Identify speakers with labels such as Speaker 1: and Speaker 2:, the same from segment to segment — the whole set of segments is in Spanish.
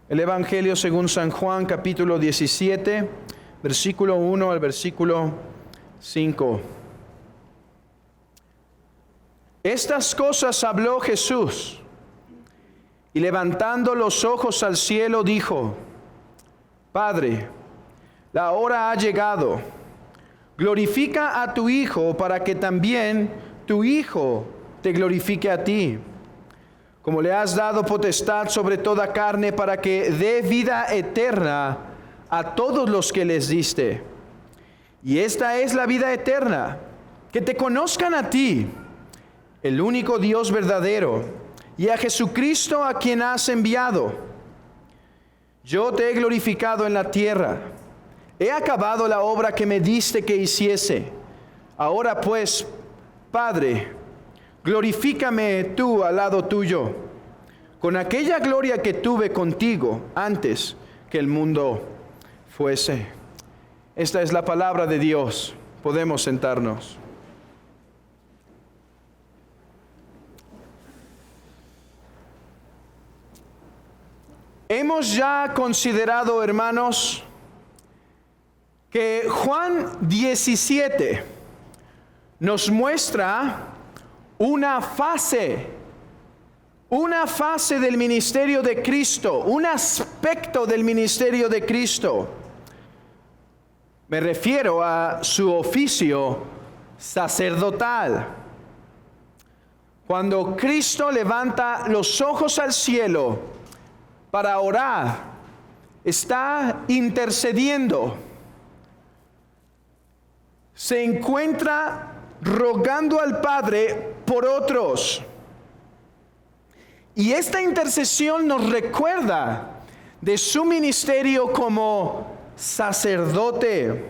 Speaker 1: El Evangelio según San Juan, capítulo 17, versículo 1 al versículo 5. Estas cosas habló Jesús, y levantando los ojos al cielo dijo: Padre, la hora ha llegado. Glorifica a tu Hijo para que también tu Hijo te glorifique a ti. Como le has dado potestad sobre toda carne para que dé vida eterna a todos los que les diste. Y esta es la vida eterna, que te conozcan a ti, el único Dios verdadero, y a Jesucristo a quien has enviado. Yo te he glorificado en la tierra. He acabado la obra que me diste que hiciese. Ahora pues, Padre, glorifícame tú al lado tuyo, con aquella gloria que tuve contigo antes que el mundo fuese. Esta es la palabra de Dios. Podemos sentarnos. Hemos ya considerado, hermanos, que Juan 17 nos muestra una fase del ministerio de Cristo, un aspecto del ministerio de Cristo. Me refiero a su oficio sacerdotal. Cuando Cristo levanta los ojos al cielo para orar, está intercediendo. Se encuentra rogando al Padre por otros. Y esta intercesión nos recuerda de su ministerio como sacerdote.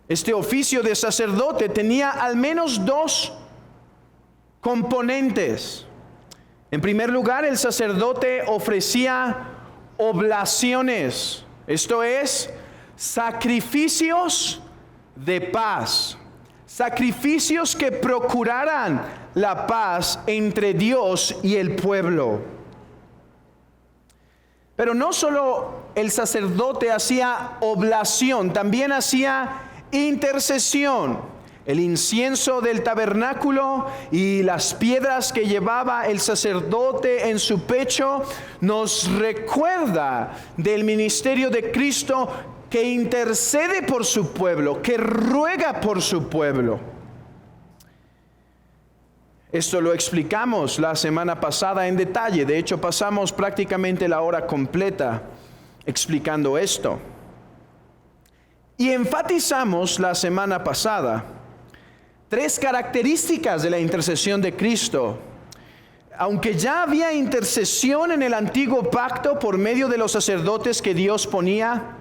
Speaker 1: Este oficio de sacerdote tenía al menos dos componentes. En primer lugar, el sacerdote ofrecía oblaciones, esto es, sacrificios de paz, sacrificios que procuraran la paz entre Dios y el pueblo. Pero no solo el sacerdote hacía oblación, también hacía intercesión. El incienso del tabernáculo y las piedras que llevaba el sacerdote en su pecho nos recuerda del ministerio de Cristo, que intercede por su pueblo, que ruega por su pueblo. Esto lo explicamos la semana pasada en detalle. De hecho, pasamos prácticamente la hora completa explicando esto. Y enfatizamos la semana pasada tres características de la intercesión de Cristo. Aunque ya había intercesión en el antiguo pacto por medio de los sacerdotes que Dios ponía,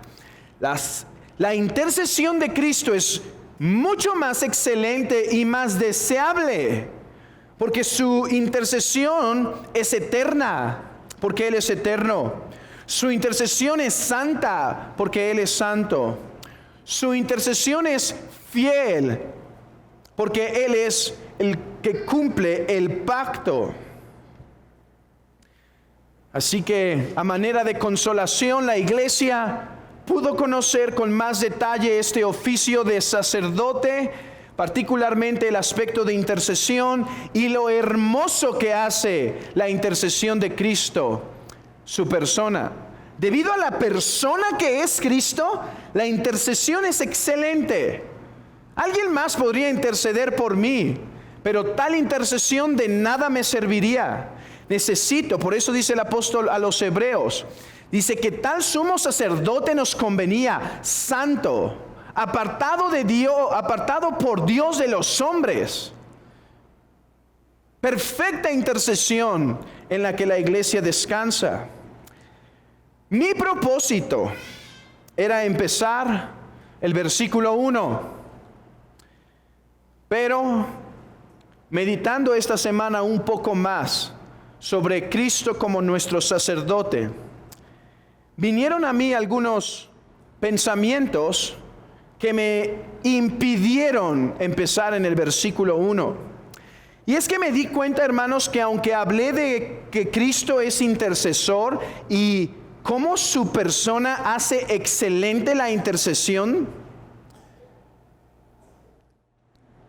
Speaker 1: la intercesión de Cristo es mucho más excelente y más deseable, porque su intercesión es eterna, porque Él es eterno. Su intercesión es santa, porque Él es santo. Su intercesión es fiel, porque Él es el que cumple el pacto. Así que, a manera de consolación, la iglesia pudo conocer con más detalle este oficio de sacerdote, particularmente el aspecto de intercesión y lo hermoso que hace la intercesión de Cristo, su persona. Debido a la persona que es Cristo, la intercesión es excelente. Alguien más podría interceder por mí, pero tal intercesión de nada me serviría. Por eso dice el apóstol a los hebreos, dice que tal sumo sacerdote nos convenía, santo, apartado de Dios, apartado por Dios de los hombres. Perfecta intercesión en la que la iglesia descansa. Mi propósito era empezar el versículo 1, pero meditando esta semana un poco más sobre Cristo como nuestro sacerdote, vinieron a mí algunos pensamientos que me impidieron empezar en el versículo 1. Y es que me di cuenta, hermanos, que aunque hablé de que Cristo es intercesor y cómo su persona hace excelente la intercesión,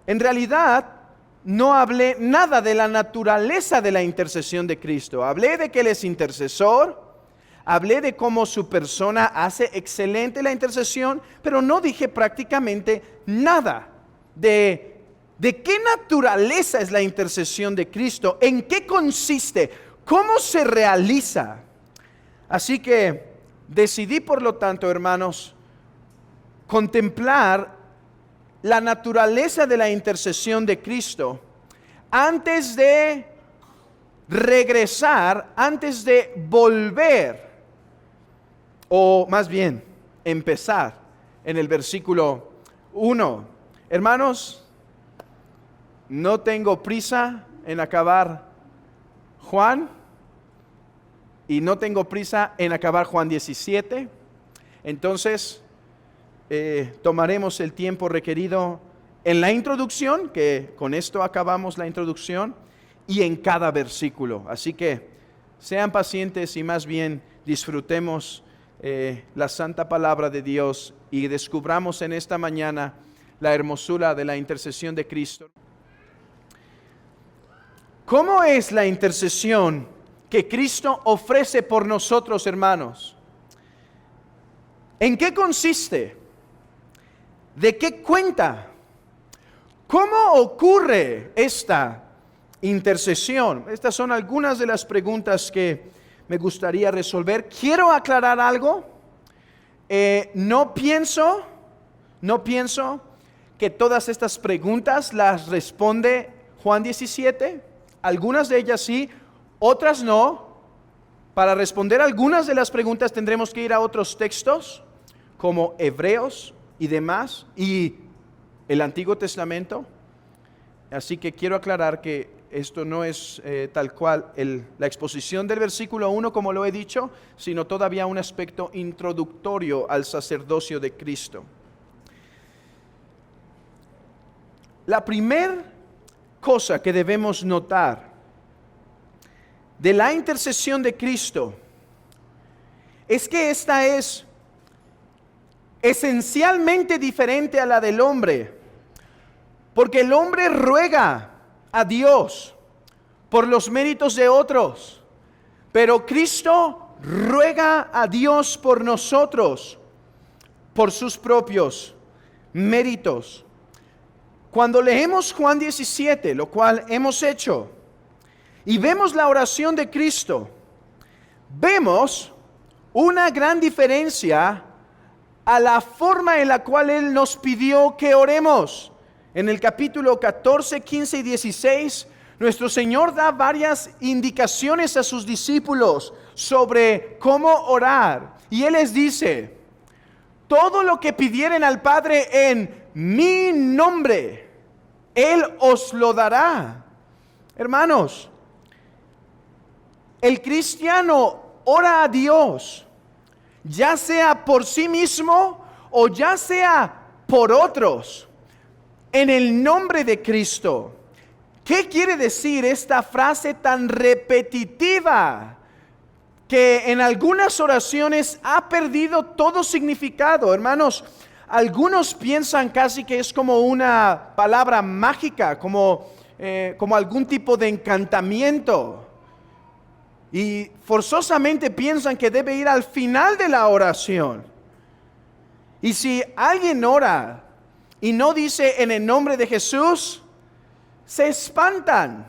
Speaker 1: en realidad no hablé nada de la naturaleza de la intercesión de Cristo. Hablé de que Él es intercesor, hablé de cómo su persona hace excelente la intercesión, pero no dije prácticamente nada de qué naturaleza es la intercesión de Cristo, en qué consiste, cómo se realiza. Así que decidí, por lo tanto, hermanos, contemplar la naturaleza de la intercesión de Cristo antes de regresar, antes de volver, o más bien empezar en el versículo 1. Hermanos, no tengo prisa en acabar Juan y no tengo prisa en acabar Juan 17. Entonces, tomaremos el tiempo requerido en la introducción, que con esto acabamos la introducción, y en cada versículo. Así que sean pacientes y más bien disfrutemos la santa palabra de Dios y descubramos en esta mañana la hermosura de la intercesión de Cristo. ¿Cómo es la intercesión que Cristo ofrece por nosotros, hermanos? ¿En qué consiste? ¿De qué cuenta? ¿Cómo ocurre esta intercesión? Estas son algunas de las preguntas que me gustaría resolver. Quiero aclarar algo. No pienso que todas estas preguntas las responde Juan 17. Algunas de ellas sí, otras no. Para responder algunas de las preguntas tendremos que ir a otros textos, como Hebreos y demás, y el Antiguo Testamento. Así que quiero aclarar que esto no es tal cual la exposición del versículo 1, como lo he dicho, sino todavía un aspecto introductorio al sacerdocio de Cristo. La primera cosa que debemos notar de la intercesión de Cristo es que esta es esencialmente diferente a la del hombre, porque el hombre ruega a Dios por los méritos de otros, pero Cristo ruega a Dios por nosotros, por sus propios méritos. Cuando leemos Juan 17, lo cual hemos hecho, y vemos la oración de Cristo, vemos una gran diferencia a la forma en la cual Él nos pidió que oremos. En el capítulo 14, 15 y 16, nuestro Señor da varias indicaciones a sus discípulos sobre cómo orar. Y Él les dice: todo lo que pidieren al Padre en mi nombre, Él os lo dará. Hermanos, el cristiano ora a Dios, ya sea por sí mismo o ya sea por otros, en el nombre de Cristo. ¿Qué quiere decir esta frase tan repetitiva que en algunas oraciones ha perdido todo significado? Hermanos, algunos piensan casi que es como una palabra mágica, como algún tipo de encantamiento. Y forzosamente piensan que debe ir al final de la oración. Y si alguien ora y no dice en el nombre de Jesús, se espantan.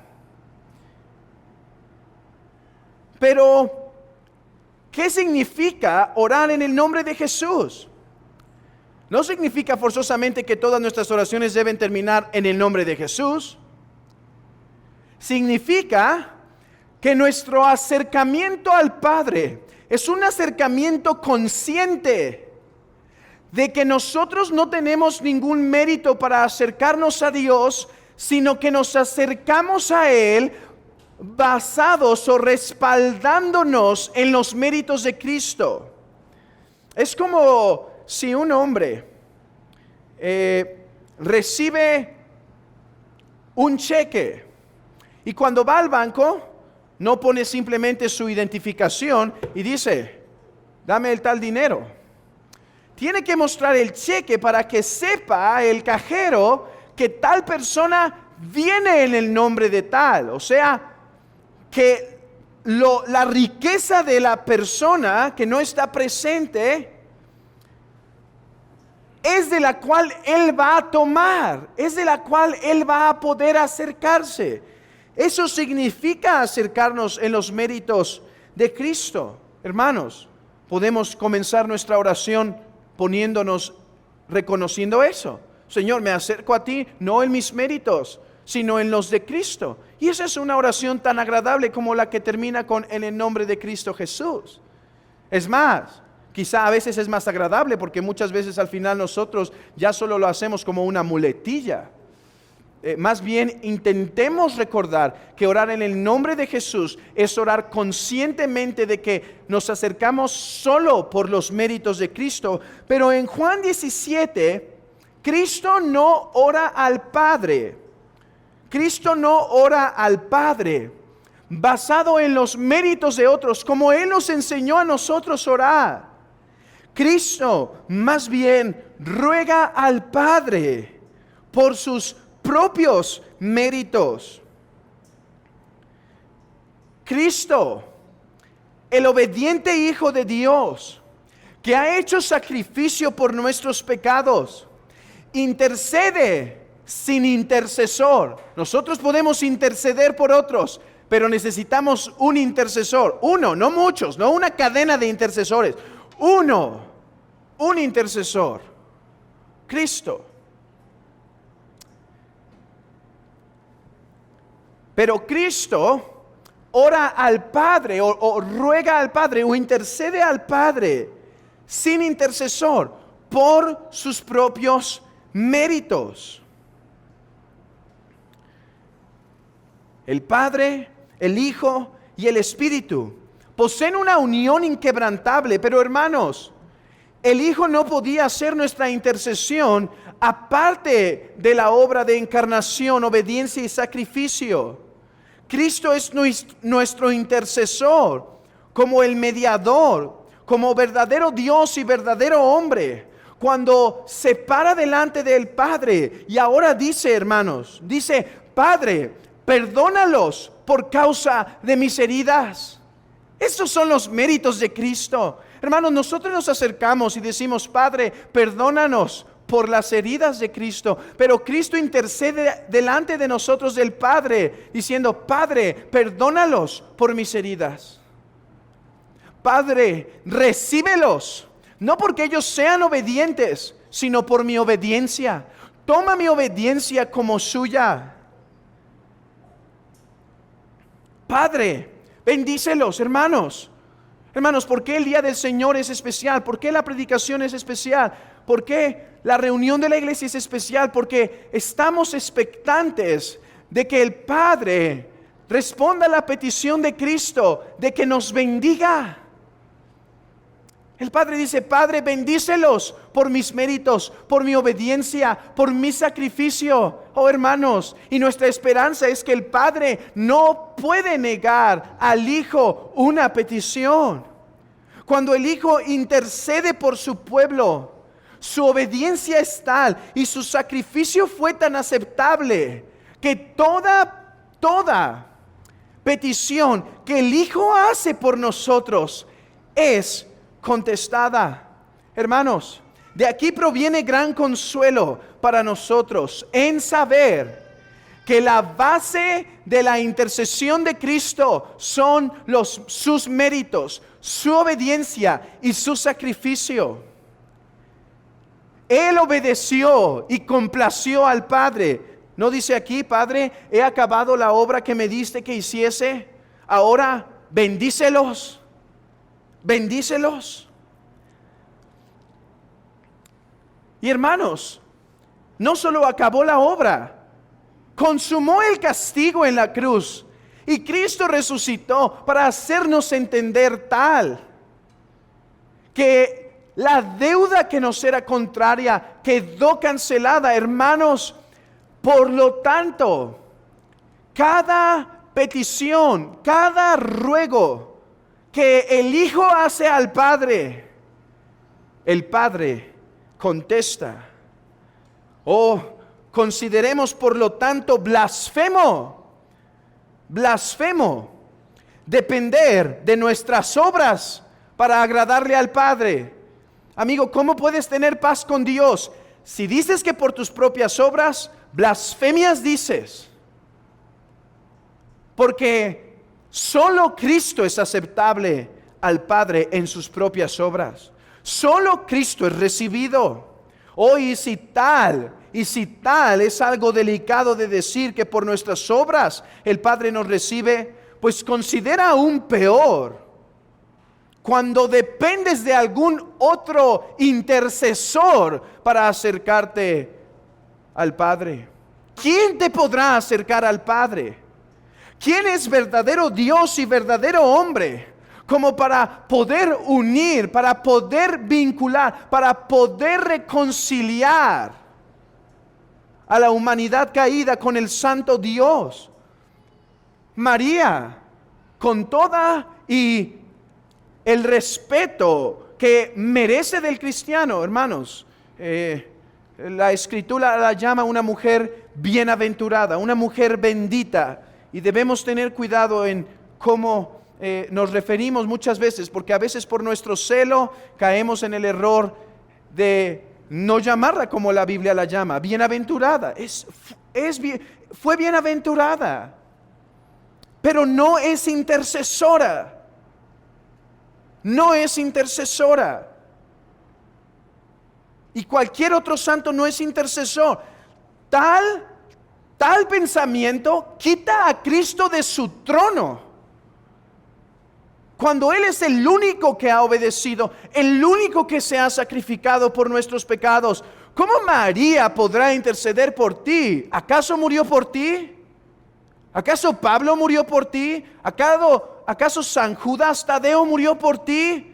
Speaker 1: Pero, ¿qué significa orar en el nombre de Jesús? No significa forzosamente que todas nuestras oraciones deben terminar en el nombre de Jesús. Significa que nuestro acercamiento al Padre es un acercamiento consciente de que nosotros no tenemos ningún mérito para acercarnos a Dios, sino que nos acercamos a Él basados o respaldándonos en los méritos de Cristo. Es como si un hombre recibe un cheque Y cuando va al banco, no pone simplemente su identificación y dice, dame el tal dinero. Tiene que mostrar el cheque para que sepa el cajero que tal persona viene en el nombre de tal. O sea, que la riqueza de la persona que no está presente es de la cual él va a tomar, es de la cual él va a poder acercarse. Eso significa acercarnos en los méritos de Cristo. Hermanos, podemos comenzar nuestra oración reconociendo eso. Señor, me acerco a ti no en mis méritos, sino en los de Cristo. Y esa es una oración tan agradable como la que termina con en el nombre de Cristo Jesús. Es más, quizá a veces es más agradable porque muchas veces al final nosotros ya solo lo hacemos como una muletilla. Más bien intentemos recordar que orar en el nombre de Jesús es orar conscientemente de que nos acercamos solo por los méritos de Cristo. Pero en Juan 17, Cristo no ora al Padre. Cristo no ora al Padre basado en los méritos de otros, como Él nos enseñó a nosotros orar. Cristo más bien ruega al Padre por sus propios méritos. Cristo, el obediente Hijo de Dios, que ha hecho sacrificio por nuestros pecados, intercede sin intercesor. Nosotros podemos interceder por otros, pero necesitamos un intercesor. Uno, no muchos, no una cadena de intercesores. Un intercesor. Cristo. Pero Cristo ora al Padre o ruega al Padre o intercede al Padre sin intercesor por sus propios méritos. El Padre, el Hijo y el Espíritu poseen una unión inquebrantable, pero hermanos, el Hijo no podía hacer nuestra intercesión aparte de la obra de encarnación, obediencia y sacrificio. Cristo es nuestro intercesor, como el mediador, como verdadero Dios y verdadero hombre. Cuando se para delante del Padre y ahora dice, hermanos, dice, Padre, perdónalos por causa de mis heridas. Estos son los méritos de Cristo. Hermanos, nosotros nos acercamos y decimos, Padre, perdónanos por las heridas de Cristo, pero Cristo intercede delante de nosotros del Padre, diciendo, Padre, perdónalos por mis heridas. Padre, recíbelos, no porque ellos sean obedientes, sino por mi obediencia. Toma mi obediencia como suya. Padre, bendícelos, hermanos. Hermanos, ¿por qué el día del Señor es especial? ¿Por qué la predicación es especial? ¿Por qué la reunión de la iglesia es especial? Porque estamos expectantes de que el Padre responda a la petición de Cristo de que nos bendiga. El Padre dice, Padre, bendícelos por mis méritos, por mi obediencia, por mi sacrificio. Oh hermanos, y nuestra esperanza es que el Padre no puede negar al Hijo una petición. Cuando el Hijo intercede por su pueblo, su obediencia es tal y su sacrificio fue tan aceptable que toda petición que el Hijo hace por nosotros es contestada. Hermanos, de aquí proviene gran consuelo para nosotros en saber que la base de la intercesión de Cristo son sus méritos, su obediencia y su sacrificio. Él obedeció y complació al Padre. ¿No dice aquí, Padre, he acabado la obra que me diste que hiciese? Ahora bendícelos. Bendícelos. Y hermanos, no solo acabó la obra, consumó el castigo en la cruz. Y Cristo resucitó para hacernos entender tal que la deuda que nos era contraria quedó cancelada, hermanos. Por lo tanto, cada petición, cada ruego que el Hijo hace al Padre, el Padre contesta. Consideremos por lo tanto blasfemo depender de nuestras obras para agradarle al Padre. Amigo, ¿cómo puedes tener paz con Dios si dices que por tus propias obras blasfemias dices? Porque solo Cristo es aceptable al Padre en sus propias obras. Solo Cristo es recibido. Y si tal es algo delicado de decir que por nuestras obras el Padre nos recibe, pues considera aún peor cuando dependes de algún otro intercesor para acercarte al Padre. ¿Quién te podrá acercar al Padre? ¿Quién es verdadero Dios y verdadero hombre como para poder unir, para poder vincular, para poder reconciliar a la humanidad caída con el santo Dios? María, con toda y el respeto que merece del cristiano, hermanos, la Escritura la llama una mujer bienaventurada, una mujer bendita, y debemos tener cuidado en cómo nos referimos muchas veces, porque a veces por nuestro celo caemos en el error de no llamarla como la Biblia la llama, bienaventurada. Fue bienaventurada, pero no es intercesora. No es intercesora. Y cualquier otro santo no es intercesor. Tal pensamiento quita a Cristo de su trono, cuando Él es el único que ha obedecido, el único que se ha sacrificado por nuestros pecados. ¿Cómo María podrá interceder por ti? ¿Acaso murió por ti? ¿Acaso Pablo murió por ti? ¿Acaso San Judas Tadeo murió por ti?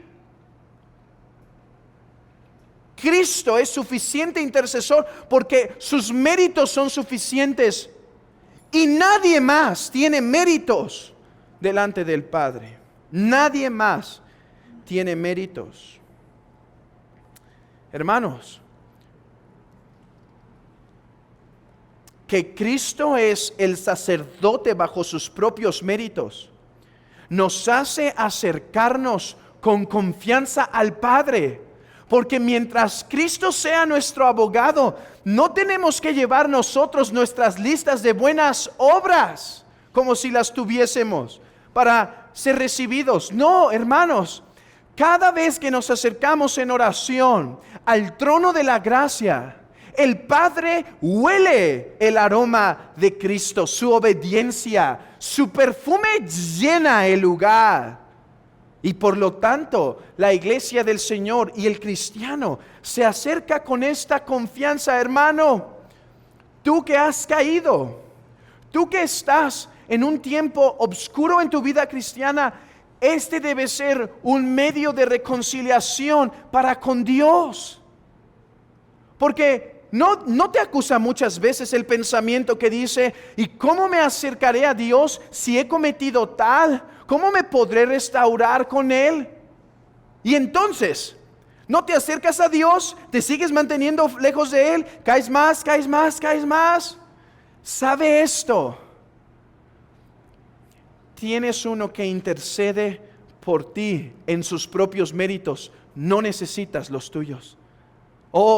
Speaker 1: Cristo es suficiente intercesor porque sus méritos son suficientes y nadie más tiene méritos delante del Padre. Nadie más tiene méritos. Hermanos, que Cristo es el sacerdote bajo sus propios méritos nos hace acercarnos con confianza al Padre, porque mientras Cristo sea nuestro abogado, no tenemos que llevar nosotros nuestras listas de buenas obras como si las tuviésemos para ser recibidos. No, hermanos, cada vez que nos acercamos en oración al trono de la gracia, el Padre huele el aroma de Cristo, su obediencia, su perfume llena el lugar. Y por lo tanto, la iglesia del Señor y el cristiano se acerca con esta confianza. Hermano, tú que has caído, tú que estás en un tiempo oscuro en tu vida cristiana, este debe ser un medio de reconciliación para con Dios. Porque no te acusa muchas veces el pensamiento que dice: ¿y cómo me acercaré a Dios si he cometido tal? ¿Cómo me podré restaurar con Él? Y entonces, no te acercas a Dios, te sigues manteniendo lejos de Él, caes más. ¿Sabe esto? Tienes uno que intercede por ti en sus propios méritos, no necesitas los tuyos.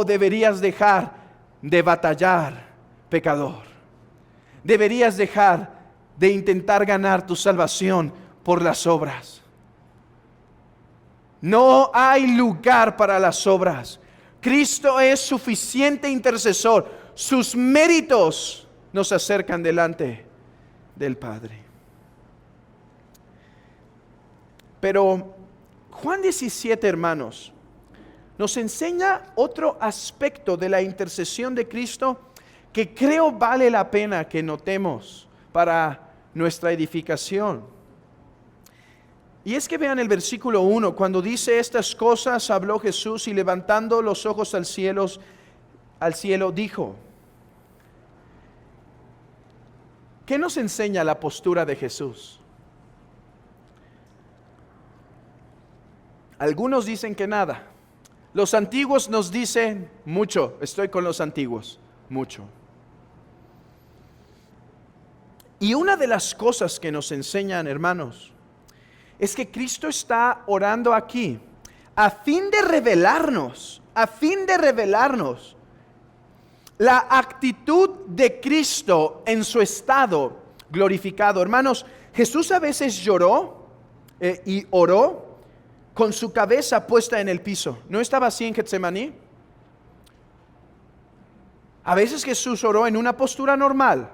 Speaker 1: Deberías dejar de batallar, pecador. Deberías dejar de intentar ganar tu salvación por las obras. No hay lugar para las obras. Cristo es suficiente intercesor. Sus méritos nos acercan delante del Padre. Pero Juan 17, hermanos, nos enseña otro aspecto de la intercesión de Cristo que creo vale la pena que notemos para nuestra edificación. Y es que vean el versículo 1, cuando dice: estas cosas habló Jesús y levantando los ojos al cielo dijo. ¿Qué nos enseña la postura de Jesús? Algunos dicen que nada. Los antiguos nos dicen mucho. Estoy con los antiguos, mucho. Y una de las cosas que nos enseñan, hermanos, es que Cristo está orando aquí a fin de revelarnos la actitud de Cristo en su estado glorificado. Hermanos, Jesús a veces lloró y oró con su cabeza puesta en el piso. ¿No estaba así en Getsemaní? A veces Jesús oró en una postura normal.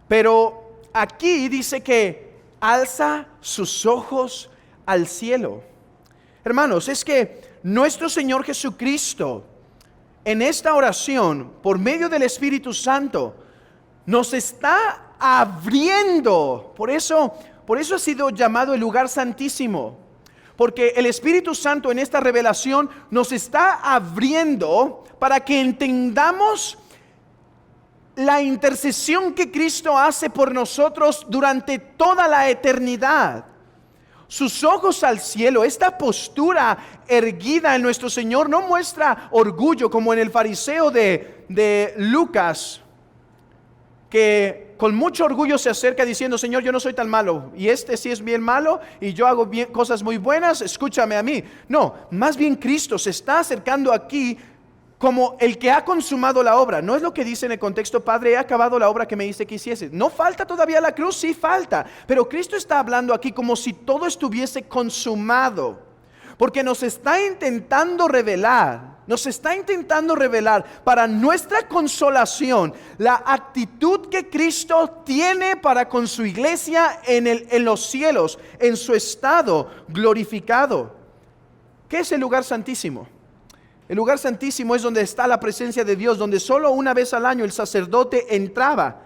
Speaker 1: Pero aquí dice que alza sus ojos al cielo. Hermanos, es que nuestro Señor Jesucristo en esta oración, por medio del Espíritu Santo, nos está abriendo. Por eso ha sido llamado el lugar santísimo. Porque el Espíritu Santo en esta revelación nos está abriendo para que entendamos la intercesión que Cristo hace por nosotros durante toda la eternidad. Sus ojos al cielo, esta postura erguida en nuestro Señor no muestra orgullo como en el fariseo de Lucas, que con mucho orgullo se acerca diciendo: Señor, yo no soy tan malo, y este sí es bien malo, y yo hago bien, cosas muy buenas, escúchame a mí. No, más bien Cristo se está acercando aquí como el que ha consumado la obra. No es lo que dice en el contexto: Padre, he acabado la obra que me diste que hiciese. No falta todavía la cruz, sí falta, pero Cristo está hablando aquí como si todo estuviese consumado, porque nos está intentando revelar para nuestra consolación la actitud que Cristo tiene para con su iglesia en los cielos, en su estado glorificado. ¿Qué es el lugar santísimo? El lugar santísimo es donde está la presencia de Dios, donde solo una vez al año el sacerdote entraba.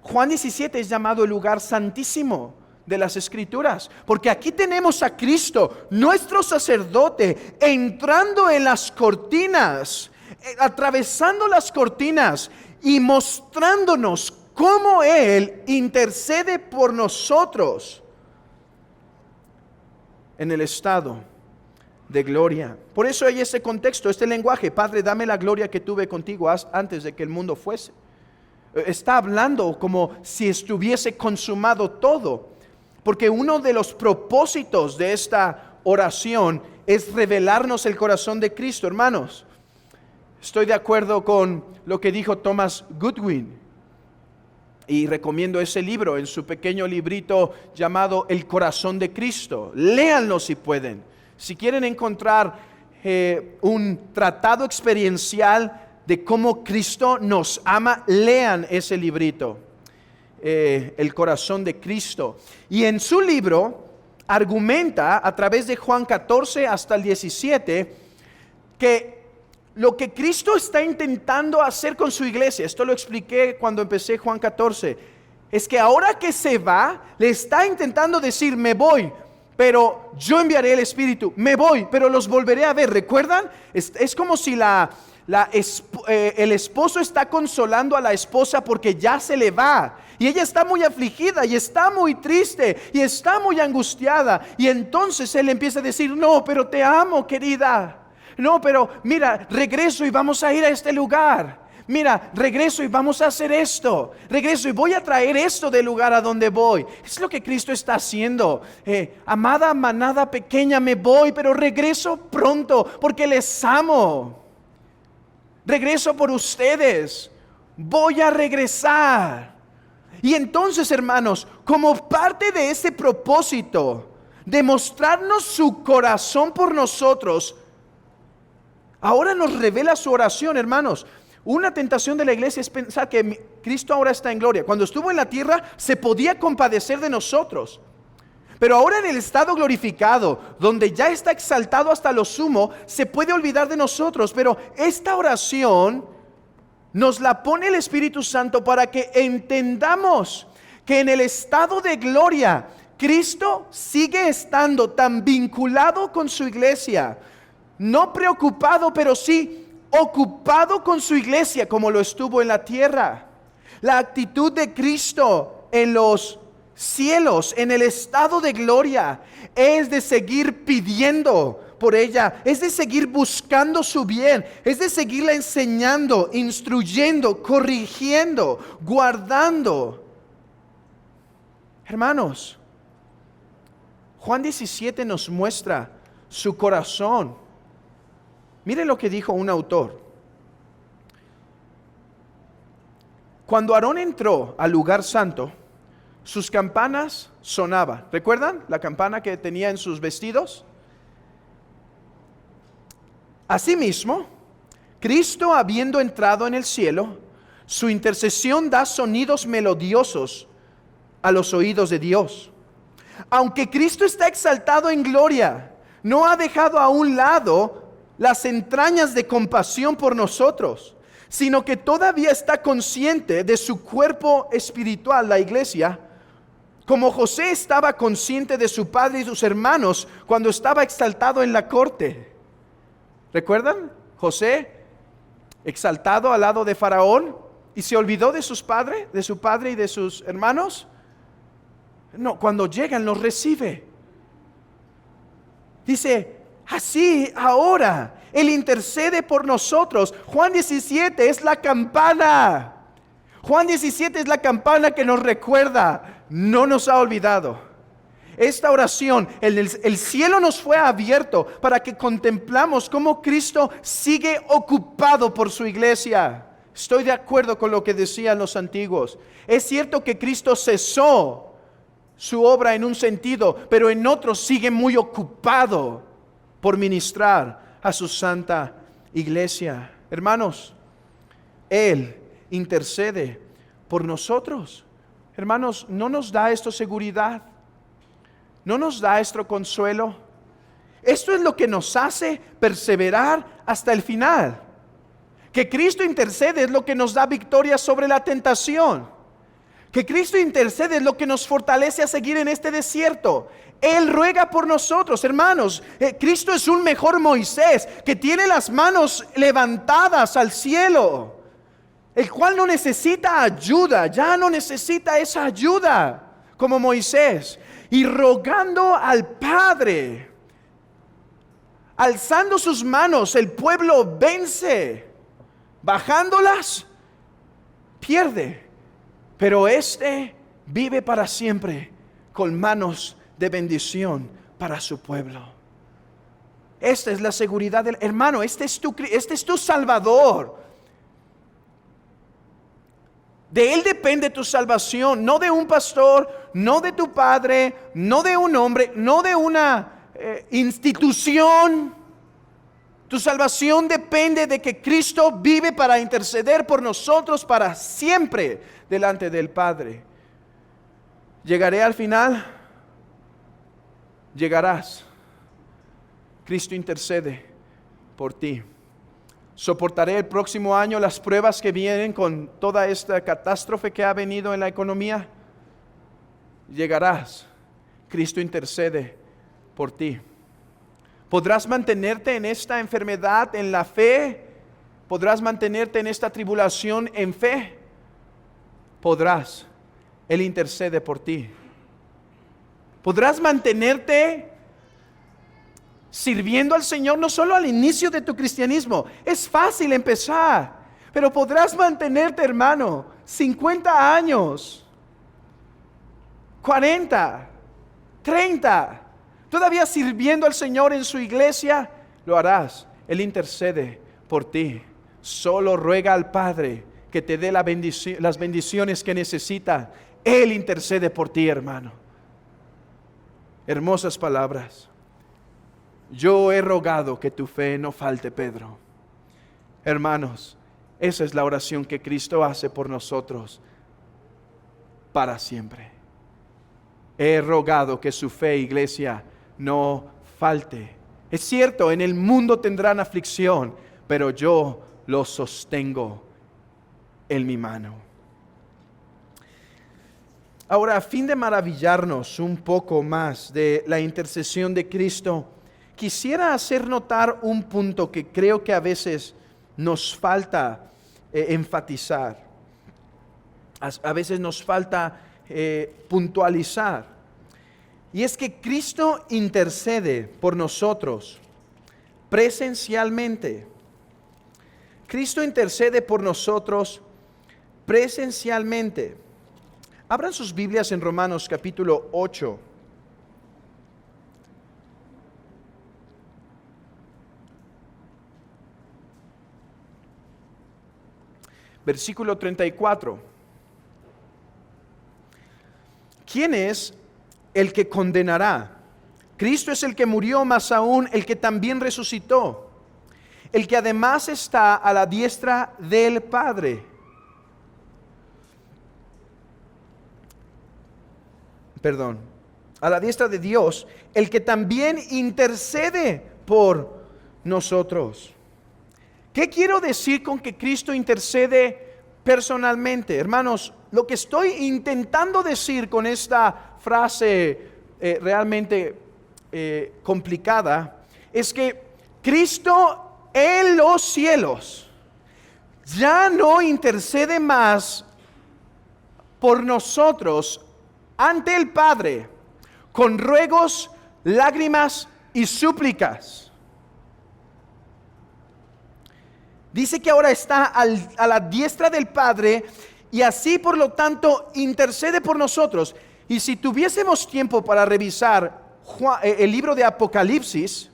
Speaker 1: Juan 17 es llamado el lugar santísimo de las Escrituras, porque aquí tenemos a Cristo, nuestro sacerdote, entrando en las cortinas, atravesando las cortinas y mostrándonos cómo Él intercede por nosotros en el estado de gloria. Por eso hay ese contexto, este lenguaje: Padre, dame la gloria que tuve contigo antes de que el mundo fuese. Está hablando como si estuviese consumado todo, porque uno de los propósitos de esta oración es revelarnos el corazón de Cristo. Hermanos, estoy de acuerdo con lo que dijo Thomas Goodwin, y recomiendo ese libro en su pequeño librito llamado El corazón de Cristo. Léanlo si pueden. Si quieren encontrar un tratado experiencial de cómo Cristo nos ama, lean ese librito, El corazón de Cristo. Y en su libro argumenta a través de Juan 14 hasta el 17 que lo que Cristo está intentando hacer con su iglesia, esto lo expliqué cuando empecé Juan 14, es que ahora que se va, le está intentando decir: me voy, pero yo enviaré el Espíritu, me voy, pero los volveré a ver. ¿Recuerdan? Es como si el esposo está consolando a la esposa porque ya se le va, y ella está muy afligida y está muy triste y está muy angustiada, y entonces él empieza a decir: no, pero te amo, querida. No, pero mira, regreso y vamos a ir a este lugar. Mira, regreso y vamos a hacer esto. Regreso y voy a traer esto del lugar a donde voy. Es lo que Cristo está haciendo. Amada manada pequeña, me voy, pero regreso pronto porque les amo. Regreso por ustedes. Voy a regresar. Y entonces, hermanos, como parte de ese propósito de mostrarnos su corazón por nosotros, ahora nos revela su oración, hermanos. Una tentación de la iglesia es pensar que Cristo ahora está en gloria. Cuando estuvo en la tierra se podía compadecer de nosotros, pero ahora en el estado glorificado, donde ya está exaltado hasta lo sumo, se puede olvidar de nosotros. Pero esta oración nos la pone el Espíritu Santo para que entendamos que en el estado de gloria Cristo sigue estando tan vinculado con su iglesia, no preocupado, pero sí ocupado con su iglesia como lo estuvo en la tierra. La actitud de Cristo en los cielos, en el estado de gloria, es de seguir pidiendo por ella, es de seguir buscando su bien, es de seguirla enseñando, instruyendo, corrigiendo, guardando. Hermanos, Juan 17 nos muestra su corazón. Mire lo que dijo un autor. Cuando Aarón entró al lugar santo, sus campanas sonaban. ¿Recuerdan la campana que tenía en sus vestidos? Asimismo, Cristo, habiendo entrado en el cielo, su intercesión da sonidos melodiosos a los oídos de Dios. Aunque Cristo está exaltado en gloria, no ha dejado a un lado las entrañas de compasión por nosotros, sino que todavía está consciente de su cuerpo espiritual, la iglesia, como José estaba consciente de su padre y sus hermanos cuando estaba exaltado en la corte. ¿Recuerdan? José, exaltado al lado de Faraón, y se olvidó de su padre y de sus hermanos. No, cuando llegan los recibe. Dice, así ahora Él intercede por nosotros. Juan 17 es la campana. Juan 17 es la campana que nos recuerda, no nos ha olvidado. Esta oración, el cielo nos fue abierto para que contemplamos cómo Cristo sigue ocupado por su iglesia. Estoy de acuerdo con lo que decían los antiguos. Es cierto que Cristo cesó su obra en un sentido, pero en otro sigue muy ocupado por ministrar a su santa iglesia. Hermanos, Él intercede por nosotros. Hermanos, ¿no nos da esto seguridad? ¿No nos da esto consuelo? Esto es lo que nos hace perseverar hasta el final. Que Cristo intercede es lo que nos da victoria sobre la tentación. Que Cristo intercede es lo que nos fortalece a seguir en este desierto. Él ruega por nosotros, hermanos. Cristo es un mejor Moisés que tiene las manos levantadas al cielo, el cual no necesita ayuda, ya no necesita esa ayuda como Moisés. Y rogando al Padre, alzando sus manos, el pueblo vence. Bajándolas, pierde. Pero este vive para siempre con manos de bendición para su pueblo. Esta es la seguridad del hermano. Este es tu Salvador. De Él depende tu salvación, no de un pastor, no de tu padre, no de un hombre, no de una institución. Tu salvación depende de que Cristo vive para interceder por nosotros para siempre delante del Padre. ¿Llegaré al final? Llegarás. Cristo intercede por ti. ¿Soportaré el próximo año las pruebas que vienen con toda esta catástrofe que ha venido en la economía? Llegarás. Cristo intercede por ti. ¿Podrás mantenerte en esta enfermedad en la fe? ¿Podrás mantenerte en esta tribulación en fe? Podrás. Él intercede por ti. ¿Podrás mantenerte sirviendo al Señor no solo al inicio de tu cristianismo? Es fácil empezar, pero podrás mantenerte, hermano, 50 años, 40, 30, todavía sirviendo al Señor en su iglesia. Lo harás. Él intercede por ti. Solo ruega al Padre que te dé las bendiciones que necesita. Él intercede por ti, hermano. Hermosas palabras. Yo he rogado que tu fe no falte, Pedro. Hermanos, esa es la oración que Cristo hace por nosotros para siempre. He rogado que su fe, iglesia, no falte. Es cierto, en el mundo tendrán aflicción, pero yo los sostengo en mi mano. Ahora, a fin de maravillarnos un poco más de la intercesión de Cristo, quisiera hacer notar un punto que creo que a veces nos falta enfatizar. a veces nos falta puntualizar. Y es que Cristo intercede por nosotros presencialmente. Cristo intercede por nosotros presencialmente. Abran sus Biblias en Romanos capítulo 8. Versículo 34. ¿Quién es el que condenará? Cristo es el que murió, más aún el que también resucitó, el que además está a la diestra del Padre. A la diestra de Dios, el que también intercede por nosotros. ¿Qué quiero decir con que Cristo intercede personalmente? Hermanos, lo que estoy intentando decir con esta frase realmente complicada es que Cristo en los cielos ya no intercede más por nosotros ante el Padre con ruegos, lágrimas y súplicas. Dice que ahora está a la diestra del Padre y así por lo tanto intercede por nosotros. Y si tuviésemos tiempo para revisar el libro de Apocalipsis,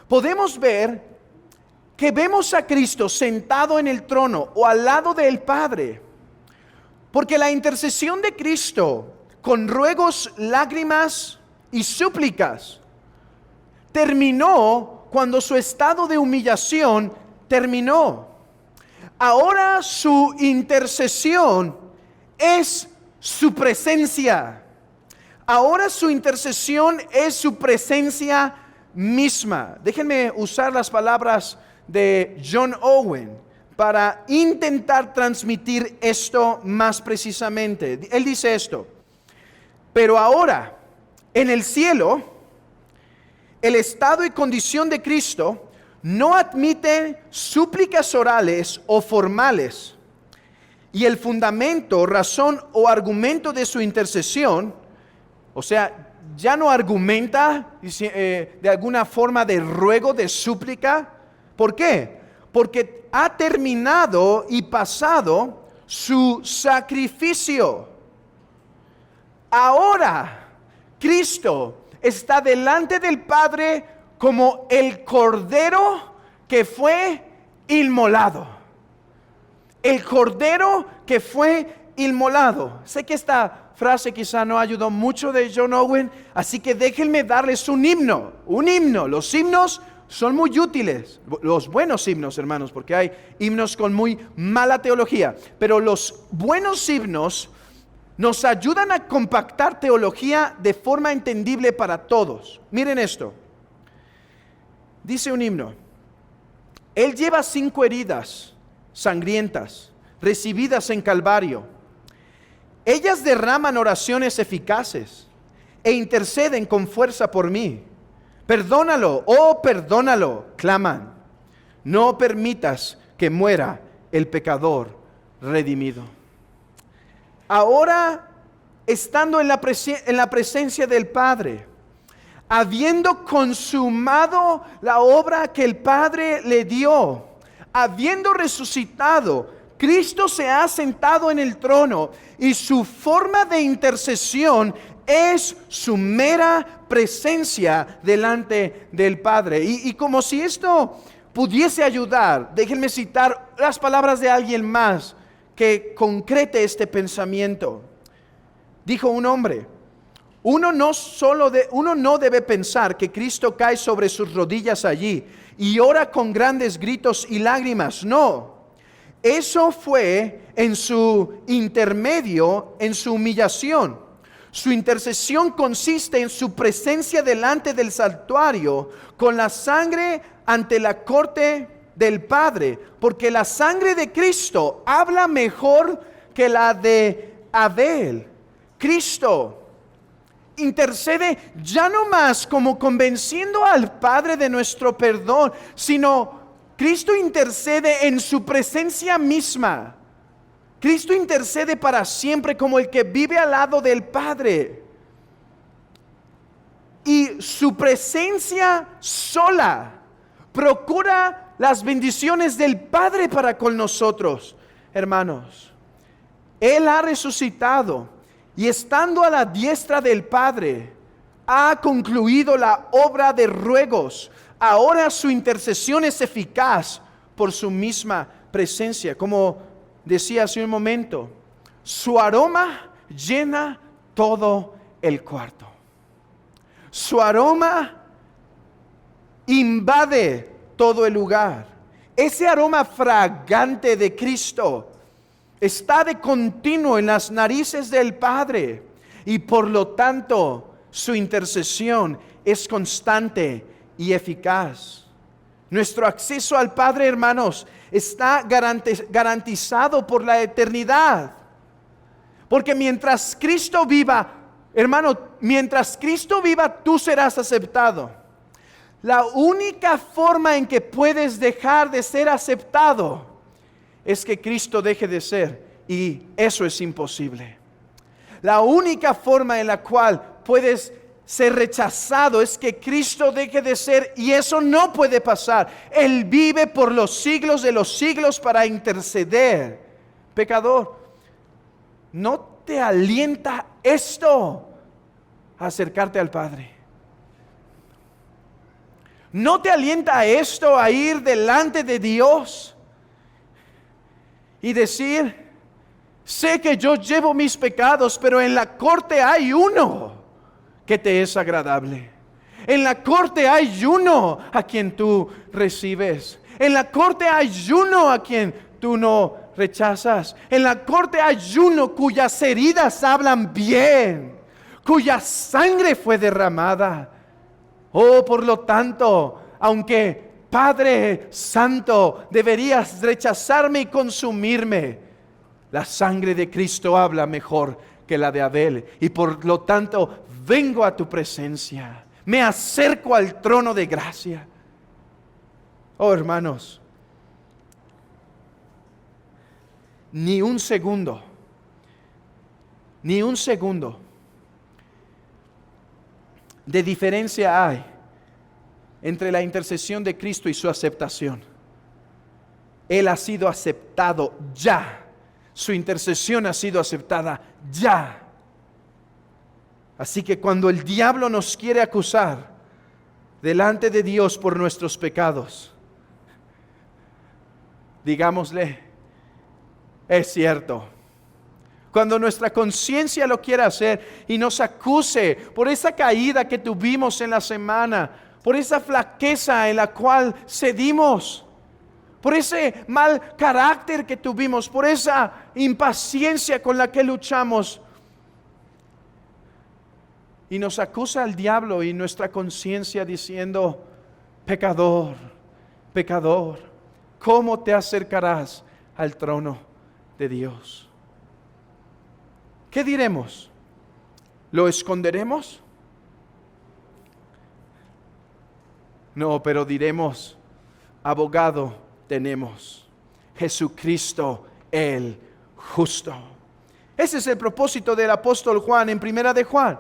Speaker 1: podemos ver que vemos a Cristo sentado en el trono o al lado del Padre. Porque la intercesión de Cristo con ruegos, lágrimas y súplicas terminó cuando su estado de humillación terminó. Ahora su intercesión es su presencia. Ahora su intercesión es su presencia misma. Déjenme usar las palabras de John Owen para intentar transmitir esto más precisamente. Él dice esto: pero ahora, en el cielo, el estado y condición de Cristo no admite súplicas orales o formales, y el fundamento, razón o argumento de su intercesión, o sea, ya no argumenta de alguna forma de ruego, de súplica. ¿Por qué? Porque ha terminado y pasado su sacrificio. Ahora Cristo está delante del Padre como el Cordero que fue inmolado. El Cordero que fue inmolado. Sé que esta frase quizá no ayudó mucho de John Owen, así que déjenme darles un himno. Un himno. Los himnos son muy útiles. Los buenos himnos, hermanos, porque hay himnos con muy mala teología. Pero los buenos himnos nos ayudan a compactar teología de forma entendible para todos. Miren esto. Dice un himno: Él lleva 5 heridas sangrientas, recibidas en Calvario. Ellas derraman oraciones eficaces e interceden con fuerza por mí. Perdónalo, oh perdónalo, claman. No permitas que muera el pecador redimido. Ahora, estando en la presencia del Padre, habiendo consumado la obra que el Padre le dio, habiendo resucitado, Cristo se ha sentado en el trono y su forma de intercesión es su mera presencia delante del Padre. Y como si esto pudiese ayudar, déjenme citar las palabras de alguien más que concrete este pensamiento. Dijo un hombre: uno no debe pensar que Cristo cae sobre sus rodillas allí y ora con grandes gritos y lágrimas. No, eso fue en su intermedio, en su humillación. Su intercesión consiste en su presencia delante del santuario con la sangre ante la corte del Padre, porque la sangre de Cristo habla mejor que la de Abel. Cristo intercede ya no más como convenciendo al Padre de nuestro perdón, sino Cristo intercede en su presencia misma. Cristo intercede para siempre como el que vive al lado del Padre. Y su presencia sola procura las bendiciones del Padre para con nosotros, hermanos. Él ha resucitado y estando a la diestra del Padre, ha concluido la obra de ruegos. Ahora su intercesión es eficaz por su misma presencia. Como decía hace un momento, su aroma llena todo el cuarto. Su aroma invade todo el lugar. Ese aroma fragante de Cristo está de continuo en las narices del Padre y por lo tanto su intercesión es constante y eficaz. Nuestro acceso al Padre, hermanos, está garantizado por la eternidad. Porque mientras Cristo viva, hermano, mientras Cristo viva, tú serás aceptado. La única forma en que puedes dejar de ser aceptado es que Cristo deje de ser, y eso es imposible. La única forma en la cual puedes ser rechazado es que Cristo deje de ser, y eso no puede pasar. Él vive por los siglos de los siglos para interceder. Pecador, ¿no te alienta esto a acercarte al Padre? ¿No te alienta esto a ir delante de Dios y decir: sé que yo llevo mis pecados, pero en la corte hay uno que te es agradable? En la corte hay uno a quien tú recibes. En la corte hay uno a quien tú no rechazas. En la corte hay uno cuyas heridas hablan bien, cuya sangre fue derramada. Oh, por lo tanto, aunque Padre Santo deberías rechazarme y consumirme, la sangre de Cristo habla mejor que la de Abel, y por lo tanto vengo a tu presencia, me acerco al trono de gracia. Oh, hermanos, ni un segundo de diferencia hay entre la intercesión de Cristo y su aceptación. Él ha sido aceptado ya. Su intercesión ha sido aceptada ya. Así que cuando el diablo nos quiere acusar delante de Dios por nuestros pecados, digámosle: es cierto. Cuando nuestra conciencia lo quiera hacer y nos acuse por esa caída que tuvimos en la semana, por esa flaqueza en la cual cedimos, por ese mal carácter que tuvimos, por esa impaciencia con la que luchamos, y nos acusa el diablo y nuestra conciencia diciendo: pecador, pecador, ¿cómo te acercarás al trono de Dios? ¿Qué diremos? ¿Lo esconderemos? No, pero diremos: abogado tenemos, Jesucristo el justo. Ese es el propósito del apóstol Juan en Primera de Juan.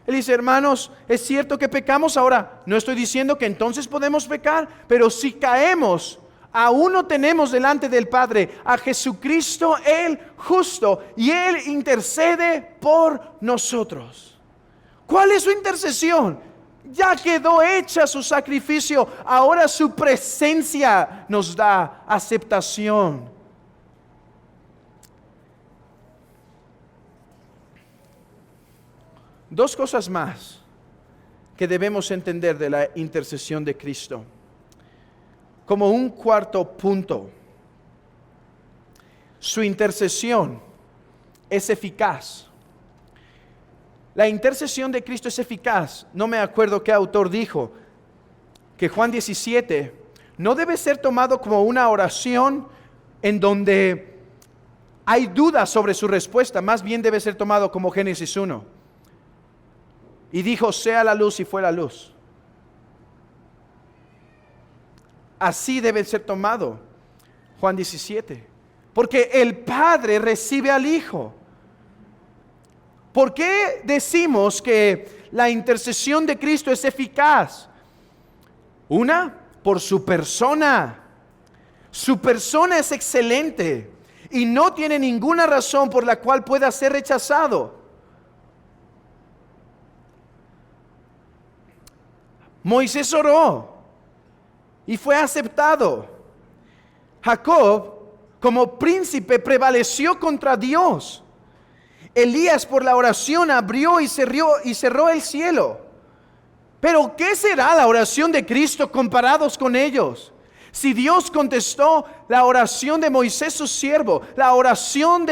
Speaker 1: Él dice: hermanos, es cierto que pecamos. Ahora, no estoy diciendo que entonces podemos pecar, pero si caemos, aún no tenemos delante del Padre a Jesucristo el justo, y Él intercede por nosotros. ¿Cuál es su intercesión? Ya quedó hecha su sacrificio. Ahora su presencia nos da aceptación. Dos cosas más que debemos entender de la intercesión de Cristo. Como un cuarto punto, su intercesión es eficaz. La intercesión de Cristo es eficaz. No me acuerdo qué autor dijo que Juan 17 no debe ser tomado como una oración en donde hay dudas sobre su respuesta. Más bien debe ser tomado como Génesis 1. Y dijo: sea la luz, y fue la luz. Así debe ser tomado Juan 17. Porque el Padre recibe al Hijo. ¿Por qué decimos que la intercesión de Cristo es eficaz? Una, por su persona. Su persona es excelente y no tiene ninguna razón por la cual pueda ser rechazado. Moisés oró y fue aceptado. Jacob, como príncipe, prevaleció contra Dios. Elías, por la oración, abrió y cerró el cielo. Pero ¿qué será la oración de Cristo comparados con ellos? Si Dios contestó la oración de Moisés su siervo, la oración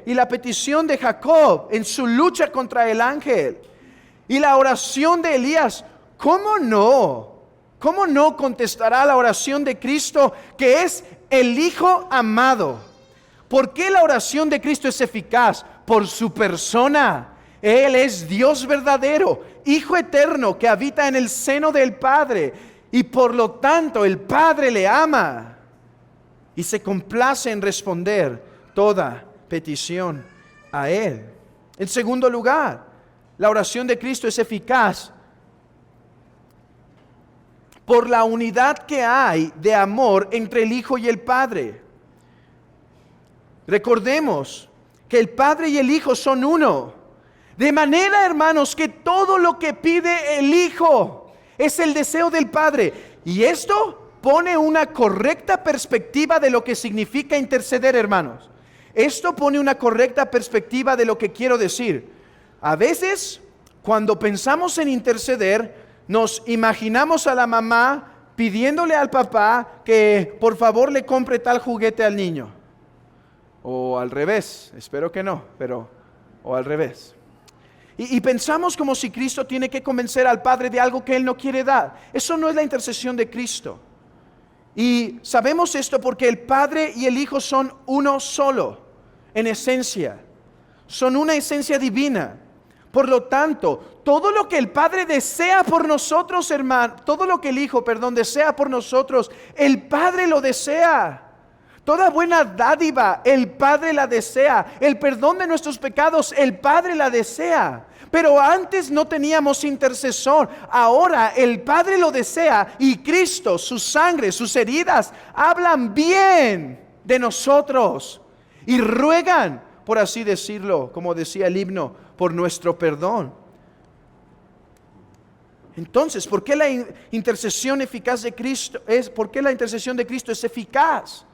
Speaker 1: y la petición de Jacob en su lucha contra el ángel, y la oración de Elías, ¿cómo no contestará la oración de Cristo, que es el Hijo amado? ¿Por qué la oración de Cristo es eficaz? Por su persona. Él es Dios verdadero, Hijo eterno que habita en el seno del Padre, y por lo tanto el Padre le ama y se complace en responder toda petición a Él. En segundo lugar, la oración de Cristo es eficaz por la unidad que hay de amor entre el Hijo y el Padre. Recordemos que el Padre y el Hijo son uno. De manera, hermanos, que todo lo que pide el Hijo es el deseo del Padre. Y esto pone una correcta perspectiva de lo que significa interceder, hermanos. Esto pone una correcta perspectiva de lo que quiero decir. A veces, cuando pensamos en interceder, nos imaginamos a la mamá pidiéndole al papá que por favor le compre tal juguete al niño. O al revés, espero que no, o al revés. Y pensamos como si Cristo tiene que convencer al Padre de algo que Él no quiere dar. Eso no es la intercesión de Cristo. Y sabemos esto porque el Padre y el Hijo son uno solo, en esencia. Son una esencia divina. Por lo tanto, todo lo que el Padre desea por nosotros, hermano, todo lo que el Hijo, desea por nosotros, el Padre lo desea. Toda buena dádiva, el Padre la desea. El perdón de nuestros pecados, el Padre la desea. Pero antes no teníamos intercesor. Ahora el Padre lo desea y Cristo, su sangre, sus heridas, hablan bien de nosotros y ruegan, por así decirlo, como decía el himno, por nuestro perdón. Entonces, ¿por qué la intercesión eficaz de Cristo por qué la intercesión de Cristo es eficaz?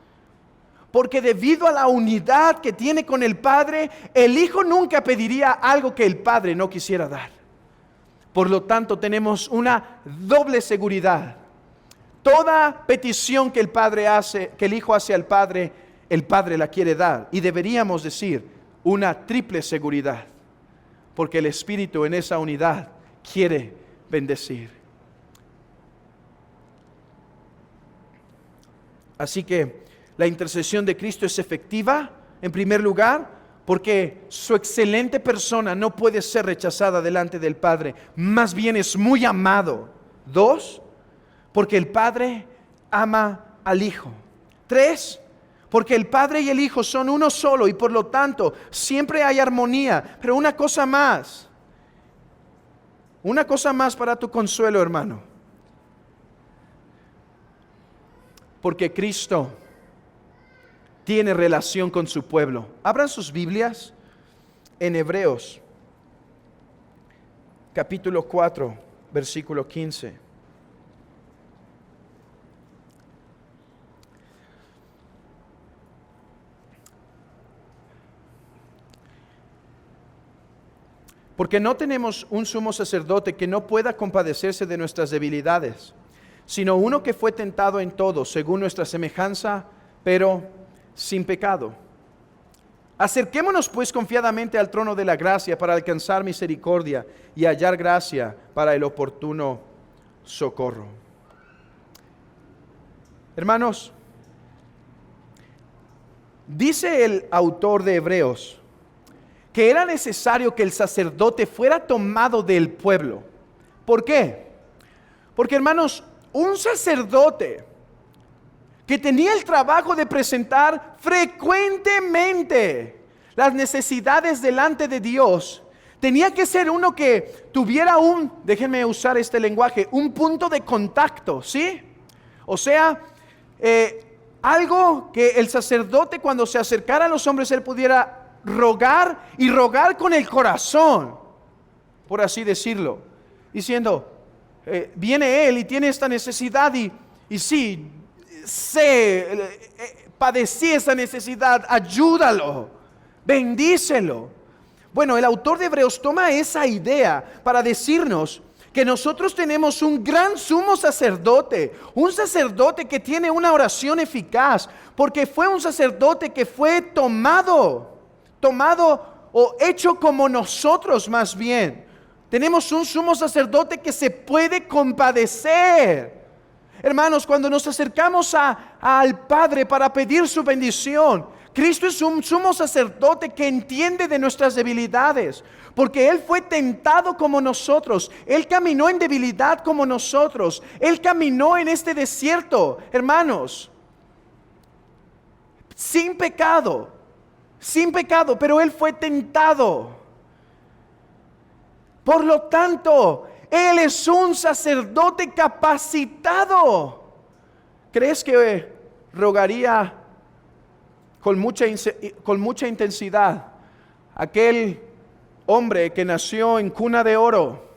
Speaker 1: Porque debido a la unidad que tiene con el Padre, el Hijo nunca pediría algo que el Padre no quisiera dar. Por lo tanto, tenemos una doble seguridad. Toda petición que el Hijo hace al Padre, el Padre la quiere dar. Y deberíamos decir una triple seguridad, porque el Espíritu en esa unidad quiere bendecir. Así que la intercesión de Cristo es efectiva, en primer lugar, porque su excelente persona no puede ser rechazada delante del Padre, más bien es muy amado. 2, porque el Padre ama al Hijo. 3, porque el Padre y el Hijo son uno solo y por lo tanto siempre hay armonía. Pero una cosa más para tu consuelo, hermano. Porque Cristo tiene relación con su pueblo. Abran sus Biblias en Hebreos, capítulo 4, versículo 15. Porque no tenemos un sumo sacerdote que no pueda compadecerse de nuestras debilidades, sino uno que fue tentado en todo, según nuestra semejanza, pero sin pecado. Acerquémonos pues confiadamente al trono de la gracia para alcanzar misericordia y hallar gracia para el oportuno socorro. Hermanos, dice el autor de Hebreos que era necesario que el sacerdote fuera tomado del pueblo. ¿Por qué? Porque, hermanos, un sacerdote que tenía el trabajo de presentar frecuentemente las necesidades delante de Dios, tenía que ser uno que tuviera déjenme usar este lenguaje, un punto de contacto, ¿sí? O sea, algo que el sacerdote cuando se acercara a los hombres, él pudiera rogar y rogar con el corazón, por así decirlo, diciendo, viene él y tiene esta necesidad y sí, padecí esa necesidad, ayúdalo, bendícelo. Bueno, el autor de Hebreos toma esa idea para decirnos que nosotros tenemos un gran sumo sacerdote, un sacerdote que tiene una oración eficaz, porque fue un sacerdote que fue tomado o hecho como nosotros más bien. Tenemos un sumo sacerdote que se puede compadecer. Hermanos, cuando nos acercamos al Padre para pedir su bendición, Cristo es un sumo sacerdote que entiende de nuestras debilidades, porque Él fue tentado como nosotros, Él caminó en debilidad como nosotros, Él caminó en este desierto, hermanos, sin pecado, pero Él fue tentado. Por lo tanto, Él es un sacerdote capacitado. ¿Crees que rogaría con mucha intensidad aquel hombre que nació en cuna de oro,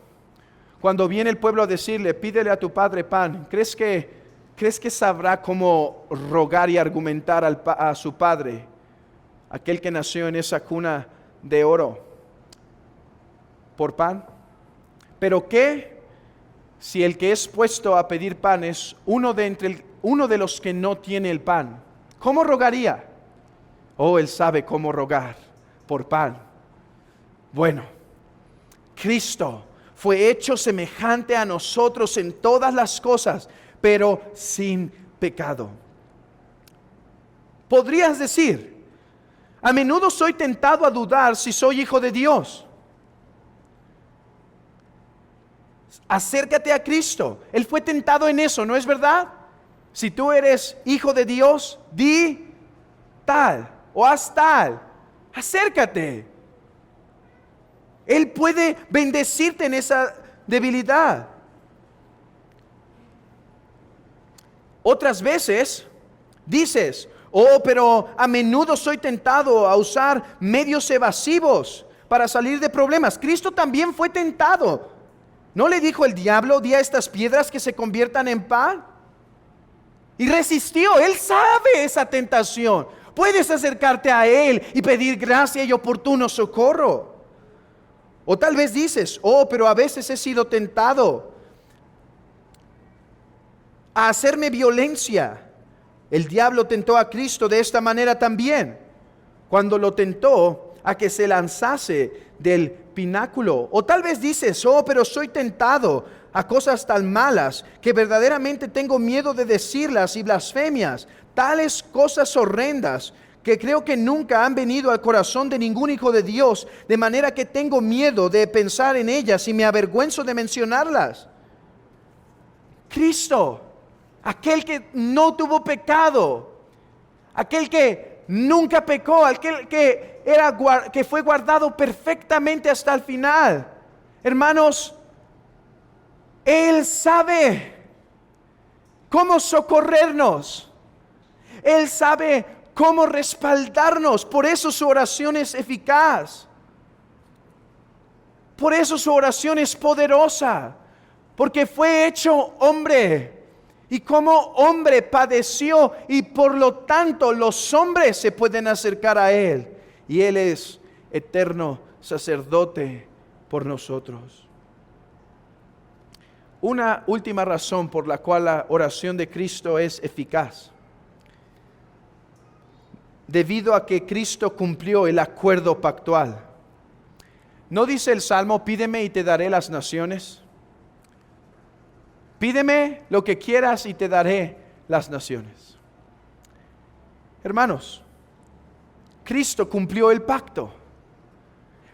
Speaker 1: cuando viene el pueblo a decirle, pídele a tu padre pan? ¿Crees que sabrá cómo rogar y argumentar a su padre, aquel que nació en esa cuna de oro, por pan? Pero ¿qué si el que es puesto a pedir pan es uno de los que no tiene el pan? ¿Cómo rogaría? Él sabe cómo rogar por pan. Bueno, Cristo fue hecho semejante a nosotros en todas las cosas, pero sin pecado. Podrías decir, a menudo soy tentado a dudar si soy hijo de Dios. Acércate a Cristo. Él fue tentado en eso, ¿no es verdad? Si tú eres hijo de Dios, di tal o haz tal. Acércate. Él puede bendecirte en esa debilidad. Otras veces dices, pero a menudo soy tentado a usar medios evasivos para salir de problemas. Cristo también fue tentado. ¿No le dijo el diablo, di a estas piedras que se conviertan en pan? Y resistió. Él sabe esa tentación. Puedes acercarte a Él y pedir gracia y oportuno socorro. O tal vez dices, pero a veces he sido tentado a hacerme violencia. El diablo tentó a Cristo de esta manera también, cuando lo tentó a que se lanzase del pináculo. O tal vez dices, pero soy tentado a cosas tan malas que verdaderamente tengo miedo de decirlas, y blasfemias, tales cosas horrendas que creo que nunca han venido al corazón de ningún hijo de Dios, de manera que tengo miedo de pensar en ellas y me avergüenzo de mencionarlas. Cristo, aquel que no tuvo pecado, aquel que nunca pecó, aquel que fue guardado perfectamente hasta el final. Hermanos, Él sabe cómo socorrernos. Él sabe cómo respaldarnos. Por eso su oración es eficaz. Por eso su oración es poderosa. Porque fue hecho hombre. Y como hombre padeció, y por lo tanto los hombres se pueden acercar a Él. Y Él es eterno sacerdote por nosotros. Una última razón por la cual la oración de Cristo es eficaz. Debido a que Cristo cumplió el acuerdo pactual. ¿No dice el Salmo, pídeme y te daré las naciones? Pídeme lo que quieras y te daré las naciones. Hermanos, Cristo cumplió el pacto.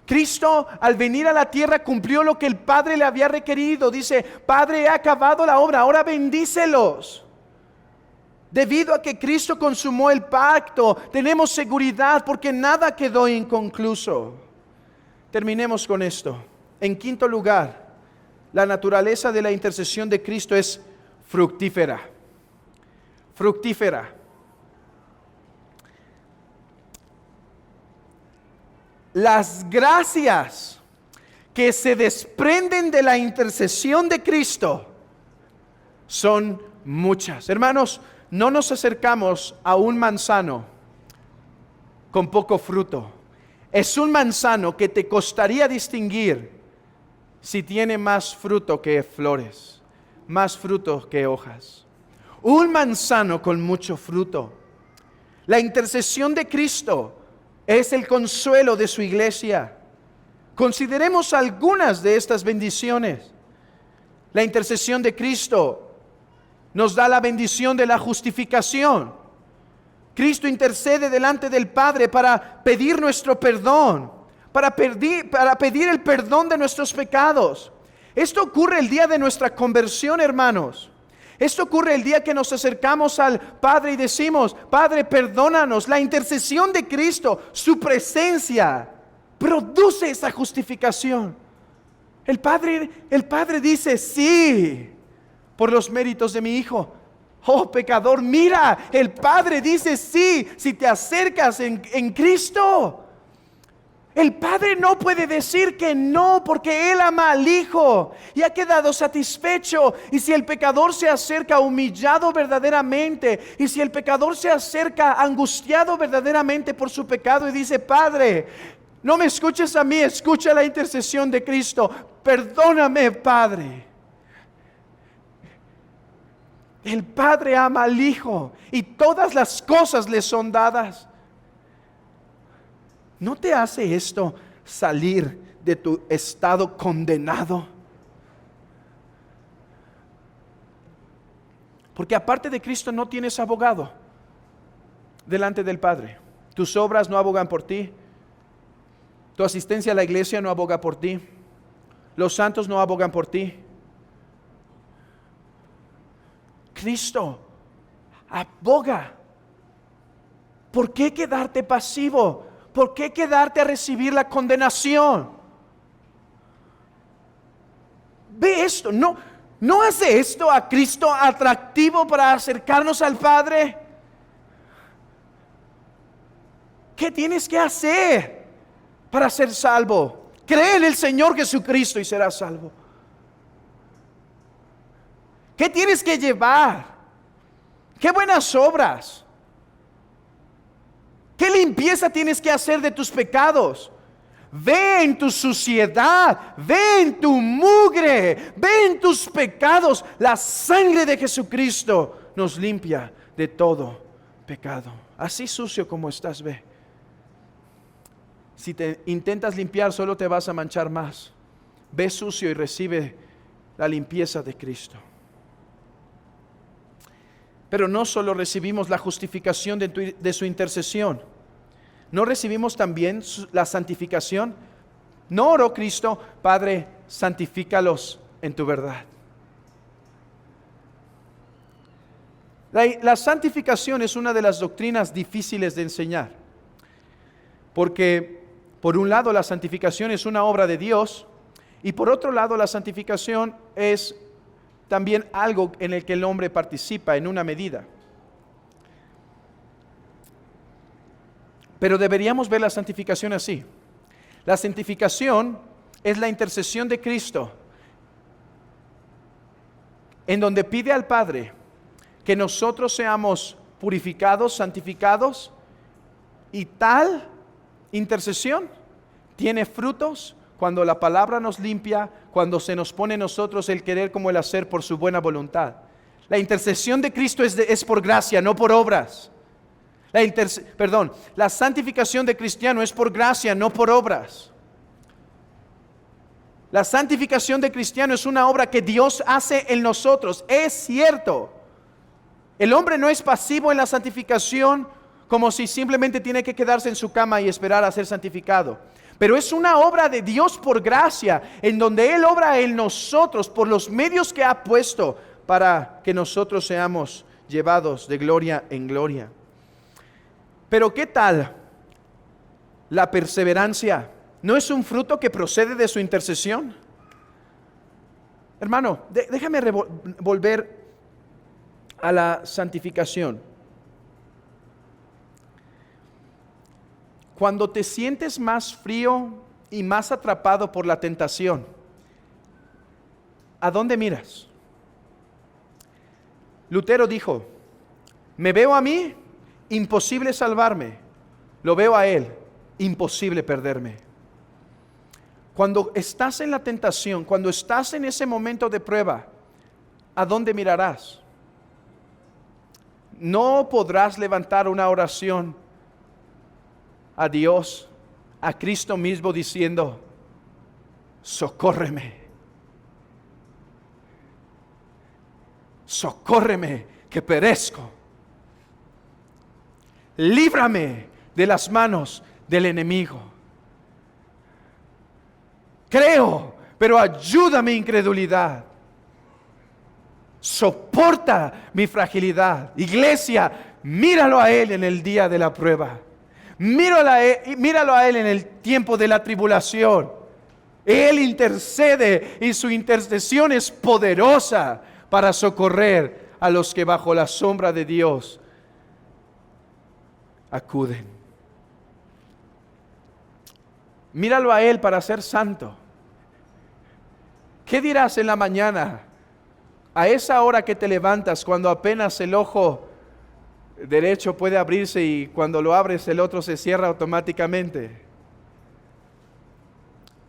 Speaker 1: Cristo al venir a la tierra cumplió lo que el Padre le había requerido. Dice, Padre, he acabado la obra, ahora bendícelos. Debido a que Cristo consumó el pacto, tenemos seguridad porque nada quedó inconcluso. Terminemos con esto. En quinto lugar, la naturaleza de la intercesión de Cristo es fructífera. Fructífera. Las gracias que se desprenden de la intercesión de Cristo son muchas. Hermanos, no nos acercamos a un manzano con poco fruto. Es un manzano que te costaría distinguir si tiene más fruto que flores, más fruto que hojas. Un manzano con mucho fruto. La intercesión de Cristo es el consuelo de su iglesia. Consideremos algunas de estas bendiciones. La intercesión de Cristo nos da la bendición de la justificación. Cristo intercede delante del Padre para pedir nuestro perdón, para pedir el perdón de nuestros pecados. Esto ocurre el día de nuestra conversión, hermanos. Esto ocurre el día que nos acercamos al Padre y decimos: Padre, perdónanos. La intercesión de Cristo, su presencia, produce esa justificación. El Padre dice: sí, por los méritos de mi Hijo. Oh pecador, mira, el Padre dice sí, si te acercas en Cristo. El Padre no puede decir que no, porque Él ama al Hijo y ha quedado satisfecho. Y si el pecador se acerca humillado verdaderamente, y si el pecador se acerca angustiado verdaderamente por su pecado y dice: Padre, no me escuches a mí, escucha la intercesión de Cristo. Perdóname, Padre. El Padre ama al Hijo y todas las cosas le son dadas. ¿No te hace esto salir de tu estado condenado? Porque aparte de Cristo no tienes abogado delante del Padre. Tus obras no abogan por ti. Tu asistencia a la iglesia no aboga por ti. Los santos no abogan por ti. Cristo aboga. ¿Por qué quedarte pasivo? ¿Por qué quedarte a recibir la condenación? Ve esto, ¿no hace esto a Cristo atractivo para acercarnos al Padre? ¿Qué tienes que hacer para ser salvo? Cree en el Señor Jesucristo y serás salvo. ¿Qué tienes que llevar? ¿Qué buenas obras? ¿Qué limpieza tienes que hacer de tus pecados? Ve en tu suciedad, ve en tu mugre, ve en tus pecados. La sangre de Jesucristo nos limpia de todo pecado. Así sucio como estás, ve. Si te intentas limpiar, solo te vas a manchar más. Ve sucio y recibe la limpieza de Cristo. Pero no solo recibimos la justificación de su intercesión, ¿no recibimos también la santificación? ¿No oró Cristo: Padre, santifícalos en tu verdad? La santificación es una de las doctrinas difíciles de enseñar, porque por un lado la santificación es una obra de Dios, y por otro lado la santificación es también algo en el que el hombre participa en una medida. Pero deberíamos ver la santificación así. La santificación es la intercesión de Cristo, en donde pide al Padre que nosotros seamos purificados, santificados, y tal intercesión tiene frutos cuando la palabra nos limpia, cuando se nos pone en nosotros el querer como el hacer por su buena voluntad. La intercesión de Cristo es por gracia, no por obras. La santificación de cristiano es por gracia, no por obras. La santificación de cristiano es una obra que Dios hace en nosotros. Es cierto. El hombre no es pasivo en la santificación, como si simplemente tiene que quedarse en su cama y esperar a ser santificado. Pero es una obra de Dios por gracia, en donde Él obra en nosotros por los medios que ha puesto para que nosotros seamos llevados de gloria en gloria. Pero ¿qué tal la perseverancia? ¿No es un fruto que procede de su intercesión? Hermano, déjame volver a la santificación. Cuando te sientes más frío y más atrapado por la tentación, ¿a dónde miras? Lutero dijo: me veo a mí, imposible salvarme; lo veo a él, imposible perderme. Cuando estás en la tentación, cuando estás en ese momento de prueba, ¿a dónde mirarás? No podrás levantar una oración a Dios, a Cristo mismo, diciendo: socórreme, socórreme que perezco, líbrame de las manos del enemigo. Creo, pero ayuda mi incredulidad. Soporta mi fragilidad. Iglesia, míralo a Él en el día de la prueba. Míralo a Él en el tiempo de la tribulación. Él intercede y su intercesión es poderosa para socorrer a los que bajo la sombra de Dios acuden. Míralo a Él para ser santo. ¿Qué dirás en la mañana? A esa hora que te levantas, cuando apenas el ojo derecho puede abrirse y cuando lo abres el otro se cierra automáticamente.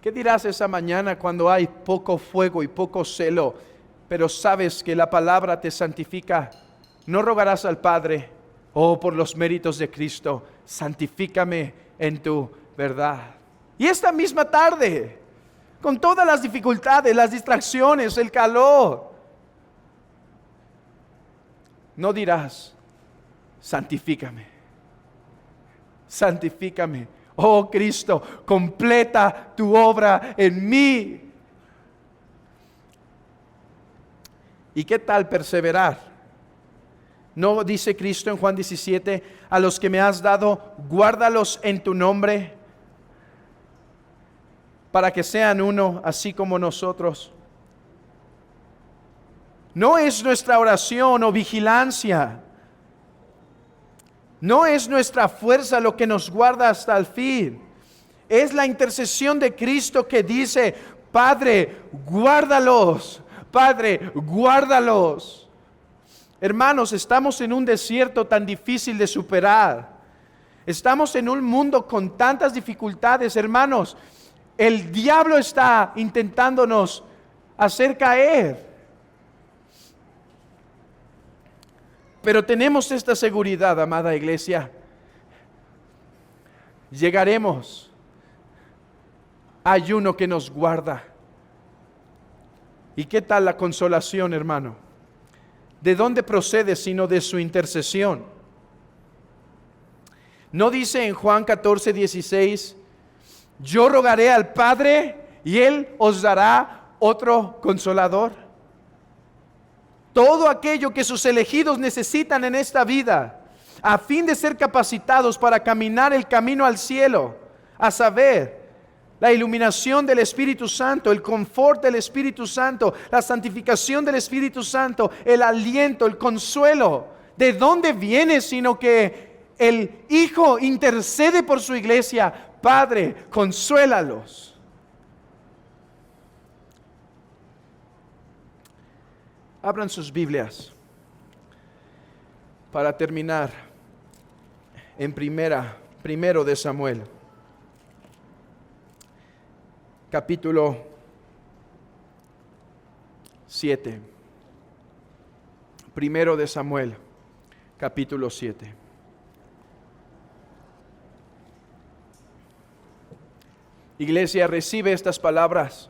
Speaker 1: ¿Qué dirás esa mañana cuando hay poco fuego y poco celo, pero sabes que la palabra te santifica? No rogarás al Padre: oh, por los méritos de Cristo, santifícame en tu verdad. Y esta misma tarde, con todas las dificultades, las distracciones, el calor, no dirás: santifícame, santifícame. Oh Cristo, completa tu obra en mí. ¿Y qué tal perseverar? ¿No dice Cristo en Juan 17: a los que me has dado, guárdalos en tu nombre, para que sean uno, así como nosotros? No es nuestra oración o vigilancia, no es nuestra fuerza lo que nos guarda hasta el fin. Es la intercesión de Cristo que dice: Padre, guárdalos, Padre, guárdalos. Hermanos, estamos en un desierto tan difícil de superar. Estamos en un mundo con tantas dificultades, hermanos. El diablo está intentándonos hacer caer. Pero tenemos esta seguridad, amada iglesia: llegaremos. Hay uno que nos guarda. ¿Y qué tal la consolación, hermano? ¿De dónde procede sino de su intercesión? ¿No dice en Juan 14:16: yo rogaré al Padre y Él os dará otro consolador? Todo aquello que sus elegidos necesitan en esta vida, a fin de ser capacitados para caminar el camino al cielo, a saber, la iluminación del Espíritu Santo, el confort del Espíritu Santo, la santificación del Espíritu Santo, el aliento, el consuelo. ¿De dónde viene sino que el Hijo intercede por su iglesia? Padre, consuélalos. Abran sus Biblias para terminar en primero de Samuel, capítulo 7. Primero de Samuel, capítulo 7. Iglesia, recibe estas palabras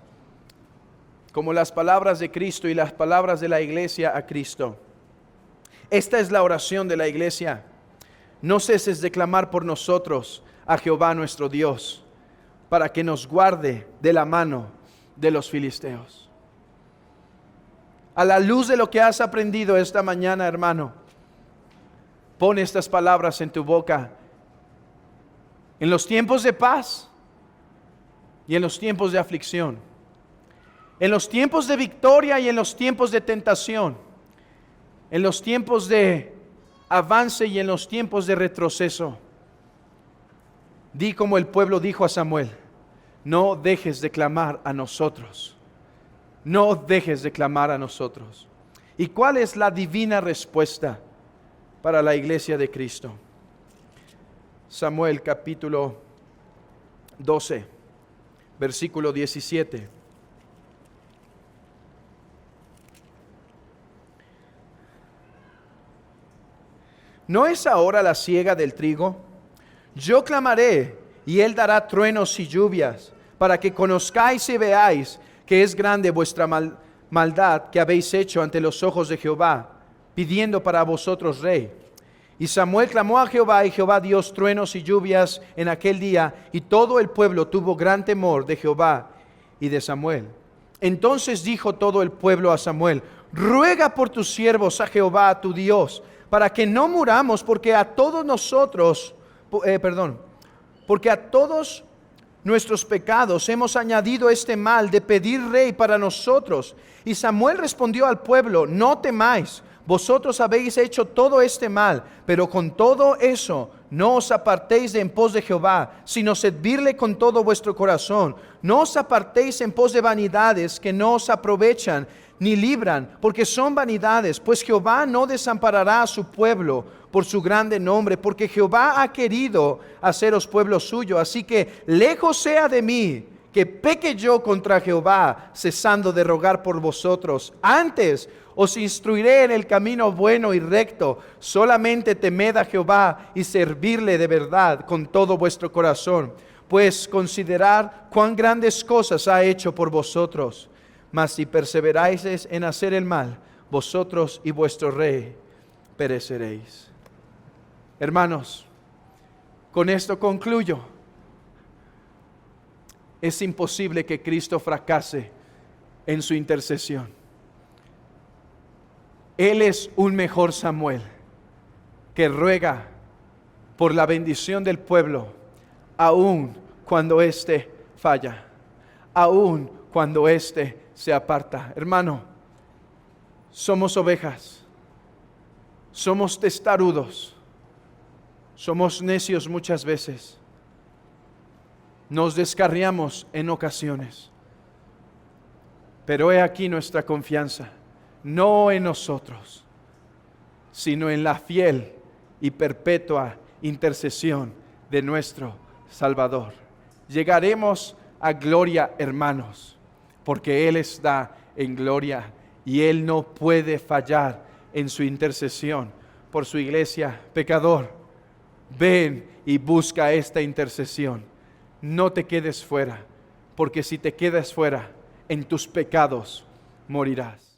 Speaker 1: como las palabras de Cristo y las palabras de la iglesia a Cristo. Esta es la oración de la iglesia: no ceses de clamar por nosotros a Jehová nuestro Dios, para que nos guarde de la mano de los filisteos. A la luz de lo que has aprendido esta mañana, hermano, Pon estas palabras en tu boca en los tiempos de paz y en los tiempos de aflicción, en los tiempos de victoria y en los tiempos de tentación, en los tiempos de avance y en los tiempos de retroceso. Di como el pueblo dijo a Samuel: no dejes de clamar a nosotros, no dejes de clamar a nosotros. ¿Y cuál es la divina respuesta para la iglesia de Cristo? Samuel capítulo 12, versículo 17. ¿No es ahora la siega del trigo? Yo clamaré, y él dará truenos y lluvias, para que conozcáis y veáis que es grande vuestra maldad que habéis hecho ante los ojos de Jehová, pidiendo para vosotros rey. Y Samuel clamó a Jehová, y Jehová dio truenos y lluvias en aquel día, y todo el pueblo tuvo gran temor de Jehová y de Samuel. Entonces dijo todo el pueblo a Samuel: ruega por tus siervos a Jehová tu Dios, para que no muramos, porque a todos nuestros pecados hemos añadido este mal de pedir rey para nosotros. Y Samuel respondió al pueblo: no temáis, vosotros habéis hecho todo este mal, pero con todo eso no os apartéis de en pos de Jehová, sino servirle con todo vuestro corazón. No os apartéis en pos de vanidades que no os aprovechan ni libran, porque son vanidades, pues Jehová no desamparará a su pueblo por su grande nombre, porque Jehová ha querido haceros pueblo suyo. Así que lejos sea de mí que peque yo contra Jehová, cesando de rogar por vosotros. Antes os instruiré en el camino bueno y recto. Solamente temed a Jehová y servirle de verdad con todo vuestro corazón, pues considerad cuán grandes cosas ha hecho por vosotros. Mas si perseveráis en hacer el mal, vosotros y vuestro rey pereceréis. Hermanos, con esto concluyo. Es imposible que Cristo fracase en su intercesión. Él es un mejor Samuel que ruega por la bendición del pueblo, aun cuando éste falla, aun cuando éste se aparta. Hermano, somos ovejas, somos testarudos, somos necios muchas veces, nos descarriamos en ocasiones, pero he aquí nuestra confianza, no en nosotros, sino en la fiel y perpetua intercesión de nuestro Salvador. Llegaremos a gloria, hermanos, porque Él está en gloria y Él no puede fallar en su intercesión por su iglesia. Pecador, ven y busca esta intercesión. No te quedes fuera, porque si te quedas fuera, en tus pecados morirás.